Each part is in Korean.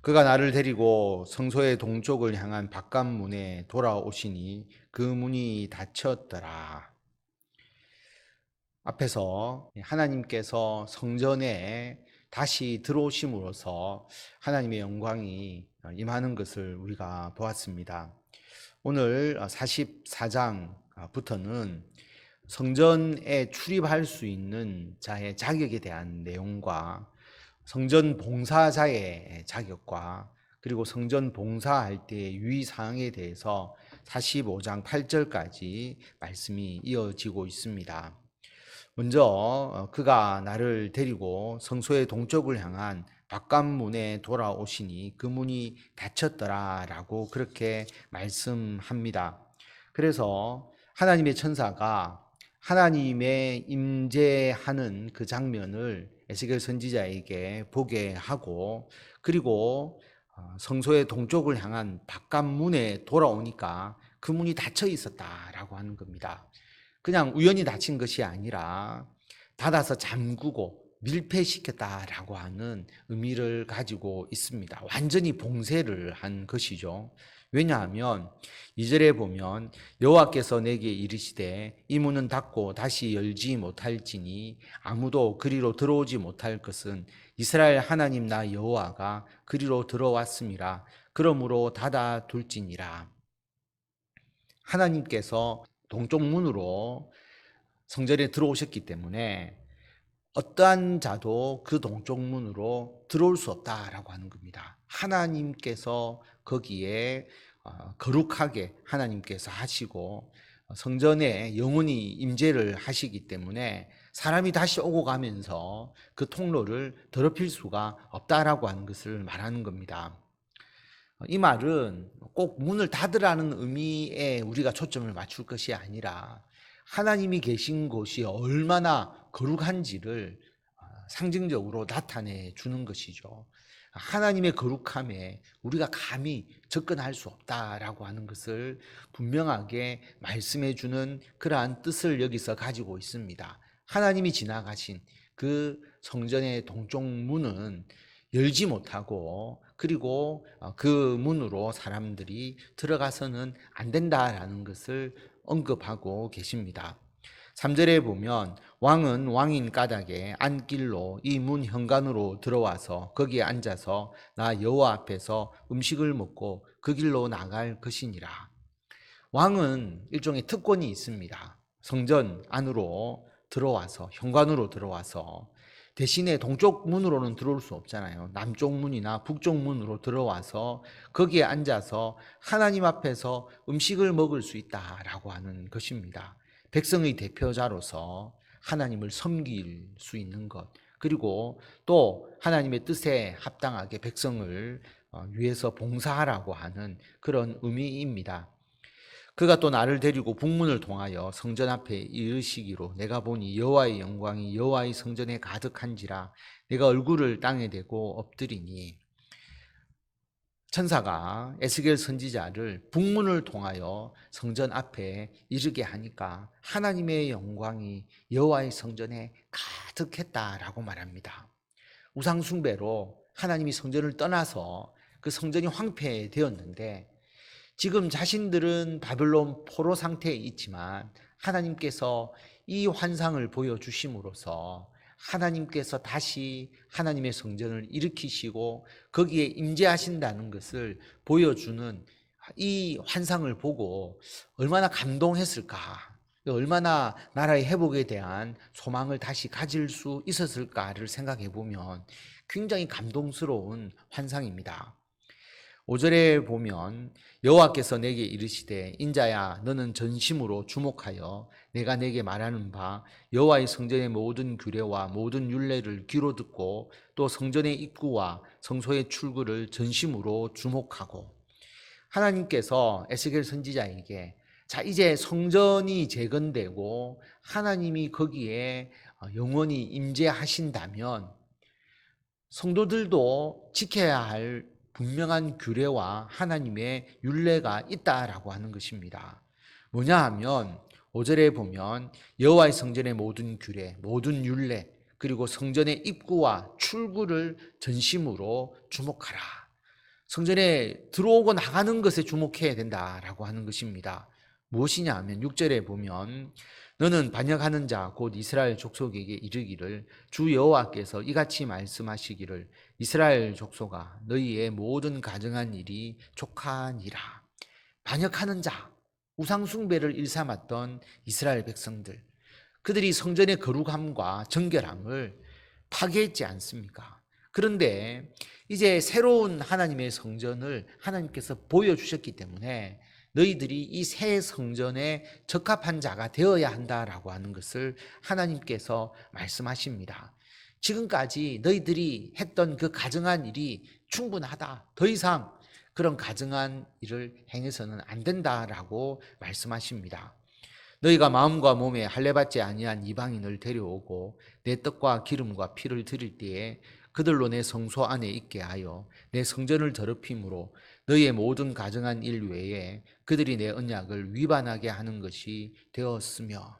그가 나를 데리고 성소의 동쪽을 향한 바깥문에 돌아오시니 그 문이 닫혔더라. 앞에서 하나님께서 성전에 다시 들어오심으로써 하나님의 영광이 임하는 것을 우리가 보았습니다. 오늘 44장부터는 성전에 출입할 수 있는 자의 자격에 대한 내용과 성전 봉사자의 자격과 그리고 성전 봉사할 때의 유의사항에 대해서 45장 8절까지 말씀이 이어지고 있습니다. 먼저 그가 나를 데리고 성소의 동쪽을 향한 바깥문에 돌아오시니 그 문이 닫혔더라 라고 그렇게 말씀합니다. 그래서 하나님의 천사가 하나님의 임재하는 그 장면을 에스겔 선지자에게 보게 하고, 그리고 성소의 동쪽을 향한 바깥문에 돌아오니까 그 문이 닫혀 있었다라고 하는 겁니다. 그냥 우연히 닫힌 것이 아니라 닫아서 잠그고 밀폐시켰다라고 하는 의미를 가지고 있습니다. 완전히 봉쇄를 한 것이죠. 왜냐하면 2절에 보면 여호와께서 내게 이르시되 이 문은 닫고 다시 열지 못할지니 아무도 그리로 들어오지 못할 것은 이스라엘 하나님 나 여호와가 그리로 들어왔음이라. 그러므로 닫아 둘지니라. 하나님께서 동쪽 문으로 성전에 들어오셨기 때문에 어떠한 자도 그 동쪽 문으로 들어올 수 없다라고 하는 겁니다. 하나님께서 거기에 거룩하게 하나님께서 하시고 성전에 영원히 임재를 하시기 때문에 사람이 다시 오고 가면서 그 통로를 더럽힐 수가 없다라고 하는 것을 말하는 겁니다. 이 말은 꼭 문을 닫으라는 의미에 우리가 초점을 맞출 것이 아니라 하나님이 계신 곳이 얼마나 거룩한지를 상징적으로 나타내 주는 것이죠. 하나님의 거룩함에 우리가 감히 접근할 수 없다라고 하는 것을 분명하게 말씀해 주는 그러한 뜻을 여기서 가지고 있습니다. 하나님이 지나가신 그 성전의 동쪽 문은 열지 못하고, 그리고 그 문으로 사람들이 들어가서는 안 된다라는 것을 언급하고 계십니다. 3절에 보면 왕은 왕인 까닭에 안길로 이 문 현관으로 들어와서 거기에 앉아서 나 여호와 앞에서 음식을 먹고 그 길로 나갈 것이니라. 왕은 일종의 특권이 있습니다. 성전 안으로 들어와서, 현관으로 들어와서, 대신에 동쪽 문으로는 들어올 수 없잖아요. 남쪽 문이나 북쪽 문으로 들어와서 거기에 앉아서 하나님 앞에서 음식을 먹을 수 있다라고 하는 것입니다. 백성의 대표자로서 하나님을 섬길 수 있는 것, 그리고 또 하나님의 뜻에 합당하게 백성을 위해서 봉사하라고 하는 그런 의미입니다. 그가 또 나를 데리고 북문을 통하여 성전 앞에 이르시기로 내가 보니 여호와의 영광이 여호와의 성전에 가득한지라 내가 얼굴을 땅에 대고 엎드리니. 천사가 에스겔 선지자를 북문을 통하여 성전 앞에 이르게 하니까 하나님의 영광이 여호와의 성전에 가득했다라고 말합니다. 우상 숭배로 하나님이 성전을 떠나서 그 성전이 황폐되었는데 지금 자신들은 바벨론 포로 상태에 있지만 하나님께서 이 환상을 보여주심으로써 하나님께서 다시 하나님의 성전을 일으키시고 거기에 임재하신다는 것을 보여주는 이 환상을 보고 얼마나 감동했을까, 얼마나 나라의 회복에 대한 소망을 다시 가질 수 있었을까를 생각해 보면 굉장히 감동스러운 환상입니다. 5절에 보면 여호와께서 내게 이르시되 인자야 너는 전심으로 주목하여 내가 내게 말하는 바 여호와의 성전의 모든 규례와 모든 율례를 귀로 듣고 또 성전의 입구와 성소의 출구를 전심으로 주목하고. 하나님께서 에스겔 선지자에게 자 이제 성전이 재건되고 하나님이 거기에 영원히 임재하신다면 성도들도 지켜야 할 분명한 규례와 하나님의 율례가 있다라고 하는 것입니다. 뭐냐 하면 5절에 보면 여호와의 성전의 모든 규례, 모든 율례, 그리고 성전의 입구와 출구를 전심으로 주목하라. 성전에 들어오고 나가는 것에 주목해야 된다라고 하는 것입니다. 무엇이냐 하면 6절에 보면 너는 반역하는 자 곧 이스라엘 족속에게 이르기를 주 여호와께서 이같이 말씀하시기를 이스라엘 족속아 너희의 모든 가정한 일이 족하니라. 반역하는 자, 우상 숭배를 일삼았던 이스라엘 백성들, 그들이 성전의 거룩함과 정결함을 파괴했지 않습니까? 그런데 이제 새로운 하나님의 성전을 하나님께서 보여주셨기 때문에 너희들이 이 새 성전에 적합한 자가 되어야 한다라고 하는 것을 하나님께서 말씀하십니다. 지금까지 너희들이 했던 그 가증한 일이 충분하다. 더 이상 그런 가증한 일을 행해서는 안 된다라고 말씀하십니다. 너희가 마음과 몸에 할례받지 아니한 이방인을 데려오고 내 떡과 기름과 피를 드릴 때에 그들로 내 성소 안에 있게 하여 내 성전을 더럽힘으로 너희의 모든 가정한 일 외에 그들이 내 언약을 위반하게 하는 것이 되었으며.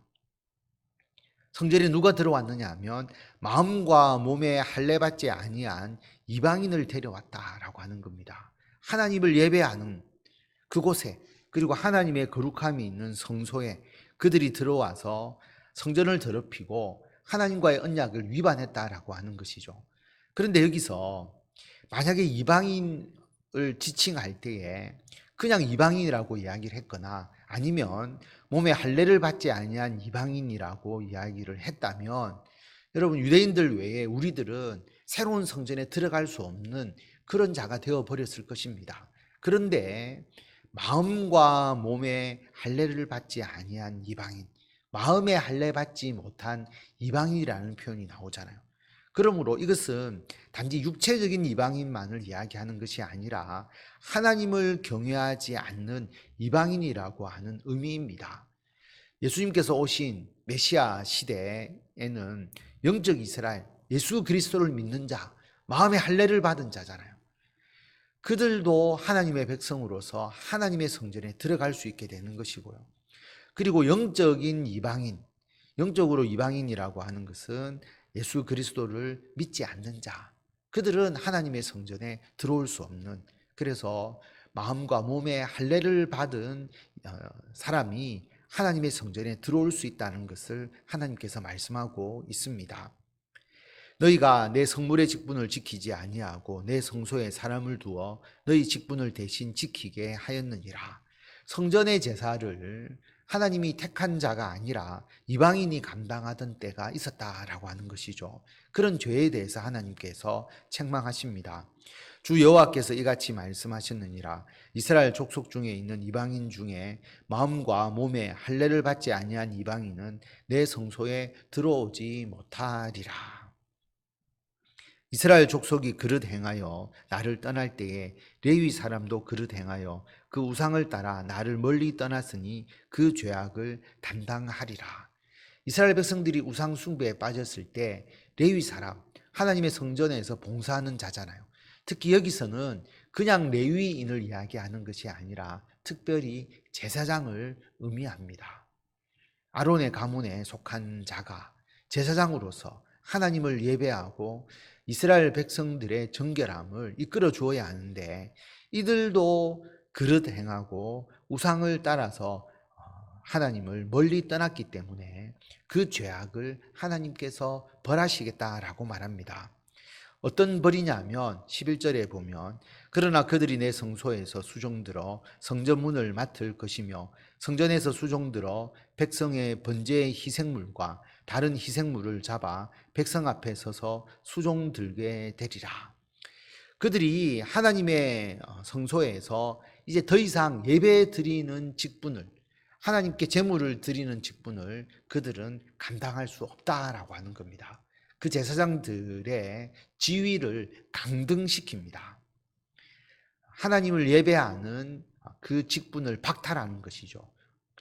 성전에 누가 들어왔느냐 하면 마음과 몸에 할례받지 아니한 이방인을 데려왔다라고 하는 겁니다. 하나님을 예배하는 그곳에, 그리고 하나님의 거룩함이 있는 성소에 그들이 들어와서 성전을 더럽히고 하나님과의 언약을 위반했다라고 하는 것이죠. 그런데 여기서 만약에 이방인을 지칭할 때에 그냥 이방인이라고 이야기를 했거나 아니면 몸에 할례를 받지 아니한 이방인이라고 이야기를 했다면 여러분, 유대인들 외에 우리들은 새로운 성전에 들어갈 수 없는 그런 자가 되어버렸을 것입니다. 그런데 마음과 몸에 할례를 받지 아니한 이방인, 마음에 할례 받지 못한 이방인이라는 표현이 나오잖아요. 그러므로 이것은 단지 육체적인 이방인만을 이야기하는 것이 아니라 하나님을 경외하지 않는 이방인이라고 하는 의미입니다. 예수님께서 오신 메시아 시대에는 영적 이스라엘, 예수 그리스도를 믿는 자, 마음에 할례를 받은 자잖아요. 그들도 하나님의 백성으로서 하나님의 성전에 들어갈 수 있게 되는 것이고요. 그리고 영적인 이방인, 영적으로 이방인이라고 하는 것은 예수 그리스도를 믿지 않는 자, 그들은 하나님의 성전에 들어올 수 없는, 그래서 마음과 몸에 할례를 받은 사람이 하나님의 성전에 들어올 수 있다는 것을 하나님께서 말씀하고 있습니다. 너희가 내 성물의 직분을 지키지 아니하고 내 성소에 사람을 두어 너희 직분을 대신 지키게 하였느니라. 성전의 제사를 하나님이 택한 자가 아니라 이방인이 감당하던 때가 있었다라고 하는 것이죠. 그런 죄에 대해서 하나님께서 책망하십니다. 주 여호와께서 이같이 말씀하셨느니라. 이스라엘 족속 중에 있는 이방인 중에 마음과 몸에 할례를 받지 아니한 이방인은 내 성소에 들어오지 못하리라. 이스라엘 족속이 그릇 행하여 나를 떠날 때에 레위 사람도 그릇 행하여 그 우상을 따라 나를 멀리 떠났으니 그 죄악을 담당하리라. 이스라엘 백성들이 우상 숭배에 빠졌을 때 레위 사람, 하나님의 성전에서 봉사하는 자잖아요. 특히 여기서는 그냥 레위인을 이야기하는 것이 아니라 특별히 제사장을 의미합니다. 아론의 가문에 속한 자가 제사장으로서 하나님을 예배하고 이스라엘 백성들의 정결함을 이끌어 주어야 하는데 이들도 그릇 행하고 우상을 따라서 하나님을 멀리 떠났기 때문에 그 죄악을 하나님께서 벌하시겠다라고 말합니다. 어떤 벌이냐면 11절에 보면 그러나 그들이 내 성소에서 수종들어 성전문을 맡을 것이며 성전에서 수종들어 백성의 번제의 희생물과 다른 희생물을 잡아 백성 앞에 서서 수종들게 되리라. 그들이 하나님의 성소에서 이제 더 이상 예배 드리는 직분을, 하나님께 제물을 드리는 직분을 그들은 감당할 수 없다라고 하는 겁니다. 그 제사장들의 지위를 강등시킵니다. 하나님을 예배하는 그 직분을 박탈하는 것이죠.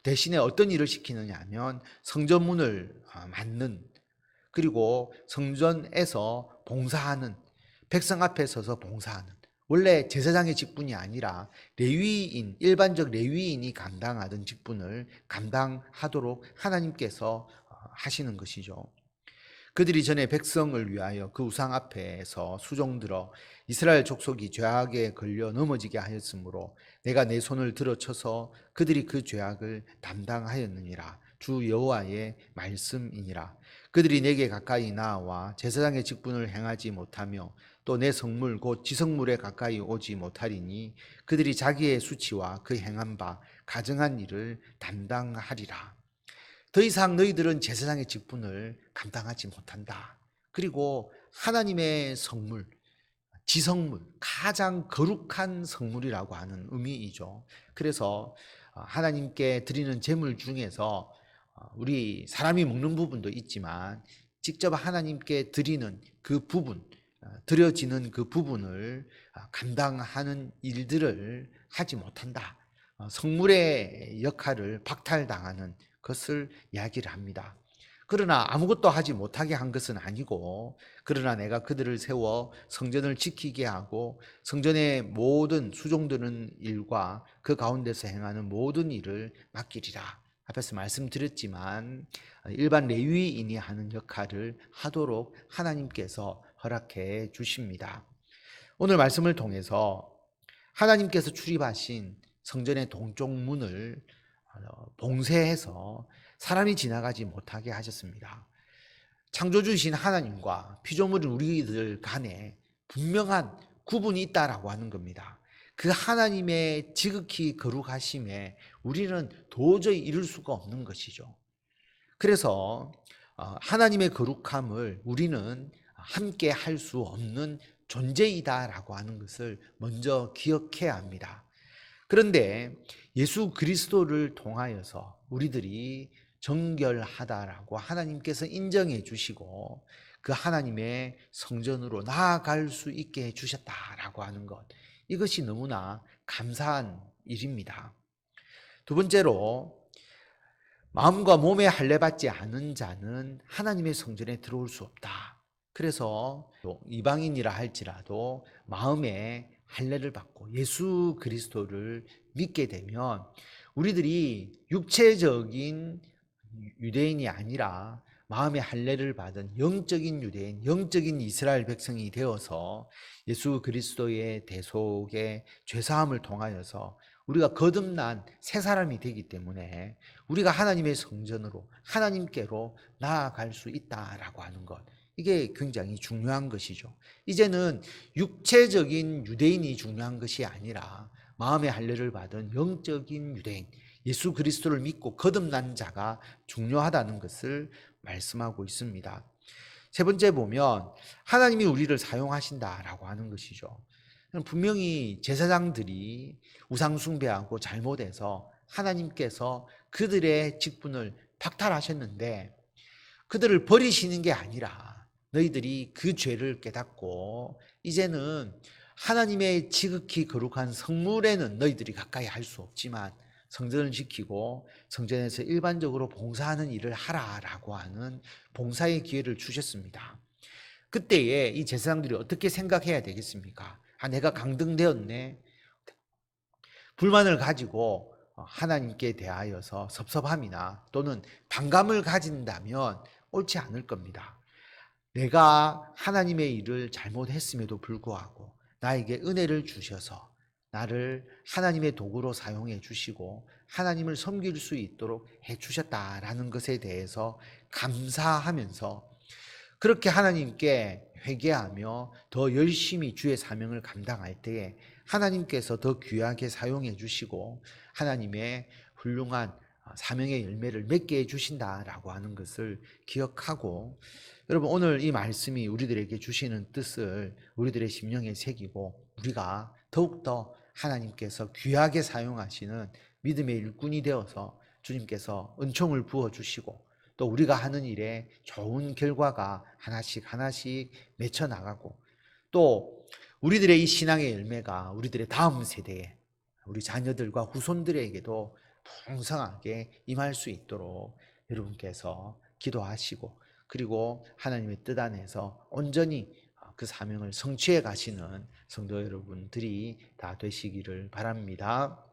대신에 어떤 일을 시키느냐 하면 성전문을 맡는, 그리고 성전에서 봉사하는, 백성 앞에 서서 봉사하는, 원래 제사장의 직분이 아니라 레위인, 일반적 레위인이 감당하던 직분을 감당하도록 하나님께서 하시는 것이죠. 그들이 전에 백성을 위하여 그 우상 앞에서 수종들어 이스라엘 족속이 죄악에 걸려 넘어지게 하였으므로 내가 내 손을 들어쳐서 그들이 그 죄악을 담당하였느니라. 주 여호와의 말씀이니라. 그들이 내게 가까이 나와 제사장의 직분을 행하지 못하며 또 내 성물 곧 지성물에 가까이 오지 못하리니 그들이 자기의 수치와 그 행한 바 가증한 일을 담당하리라. 더 이상 너희들은 제사장의 직분을 감당하지 못한다. 그리고 하나님의 성물, 지성물, 가장 거룩한 성물이라고 하는 의미이죠. 그래서 하나님께 드리는 제물 중에서 우리 사람이 먹는 부분도 있지만 직접 하나님께 드리는 그 부분, 드려지는 그 부분을 감당하는 일들을 하지 못한다. 성물의 역할을 박탈당하는 것을 이야기를 합니다. 그러나 아무것도 하지 못하게 한 것은 아니고, 그러나 내가 그들을 세워 성전을 지키게 하고 성전의 모든 수종드는 일과 그 가운데서 행하는 모든 일을 맡기리라. 앞에서 말씀드렸지만 일반 레위인이 하는 역할을 하도록 하나님께서 허락해 주십니다. 오늘 말씀을 통해서 하나님께서 출입하신 성전의 동쪽 문을 봉쇄해서 사람이 지나가지 못하게 하셨습니다. 창조주이신 하나님과 피조물인 우리들 간에 분명한 구분이 있다라고 하는 겁니다. 그 하나님의 지극히 거룩하심에 우리는 도저히 이룰 수가 없는 것이죠. 그래서 하나님의 거룩함을 우리는 함께 할 수 없는 존재이다라고 하는 것을 먼저 기억해야 합니다. 그런데 예수 그리스도를 통하여서 우리들이 정결하다라고 하나님께서 인정해 주시고 그 하나님의 성전으로 나아갈 수 있게 해 주셨다라고 하는 것, 이것이 너무나 감사한 일입니다. 두 번째로, 마음과 몸에 할례받지 않은 자는 하나님의 성전에 들어올 수 없다. 그래서 이방인이라 할지라도 마음에 할례를 받고 예수 그리스도를 믿게 되면 우리들이 육체적인 유대인이 아니라 마음의 할례를 받은 영적인 유대인, 영적인 이스라엘 백성이 되어서 예수 그리스도의 대속의 죄사함을 통하여서 우리가 거듭난 새 사람이 되기 때문에 우리가 하나님의 성전으로, 하나님께로 나아갈 수 있다라고 하는 것, 이게 굉장히 중요한 것이죠. 이제는 육체적인 유대인이 중요한 것이 아니라 마음의 할례를 받은 영적인 유대인, 예수 그리스도를 믿고 거듭난 자가 중요하다는 것을 말씀하고 있습니다. 세 번째 보면 하나님이 우리를 사용하신다라고 하는 것이죠. 분명히 제사장들이 우상 숭배하고 잘못해서 하나님께서 그들의 직분을 박탈하셨는데 그들을 버리시는 게 아니라 너희들이 그 죄를 깨닫고 이제는 하나님의 지극히 거룩한 성물에는 너희들이 가까이 할 수 없지만 성전을 지키고 성전에서 일반적으로 봉사하는 일을 하라라고 하는 봉사의 기회를 주셨습니다. 그때에 이 제사장들이 어떻게 생각해야 되겠습니까? 내가 강등되었네. 불만을 가지고 하나님께 대하여서 섭섭함이나 또는 반감을 가진다면 옳지 않을 겁니다. 내가 하나님의 일을 잘못했음에도 불구하고 나에게 은혜를 주셔서 나를 하나님의 도구로 사용해 주시고 하나님을 섬길 수 있도록 해 주셨다라는 것에 대해서 감사하면서 그렇게 하나님께 회개하며 더 열심히 주의 사명을 감당할 때에 하나님께서 더 귀하게 사용해 주시고 하나님의 훌륭한 사명의 열매를 맺게 해 주신다라고 하는 것을 기억하고, 여러분 오늘 이 말씀이 우리들에게 주시는 뜻을 우리들의 심령에 새기고 우리가 더욱더 하나님께서 귀하게 사용하시는 믿음의 일꾼이 되어서 주님께서 은총을 부어주시고 또 우리가 하는 일에 좋은 결과가 하나씩 하나씩 맺혀 나가고 또 우리들의 이 신앙의 열매가 우리들의 다음 세대에 우리 자녀들과 후손들에게도 풍성하게 임할 수 있도록 여러분께서 기도하시고 그리고 하나님의 뜻 안에서 온전히 그 사명을 성취해 가시는 성도 여러분들이 다 되시기를 바랍니다.